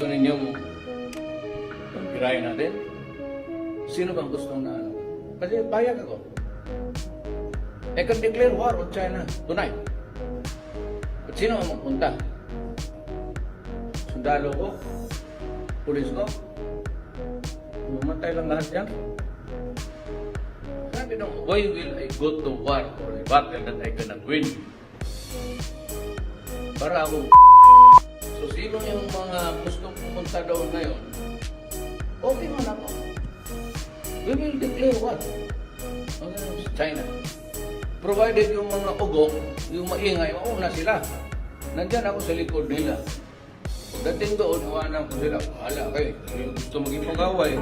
Gusto ninyong pirahin natin? Sino bang gustong na ano? Kasi payag ako. I can declare war on China tonight. At sino ang magpunta? Sundalo ko? Pulis ko? Mamatay lang lahat yan. Sabi nung, why will I go to war or a battle that I cannot win? Para ako. So sino yung mga gustong pumunta doon ngayon? Okay man ako. We will declare war on China. Provided yung mga ugok, yung maingay, mauna sila. Nandyan ako sa likod nila. Pagdating doon, iwanan ko sila. Bahala kayo. Gusto maging pag-away.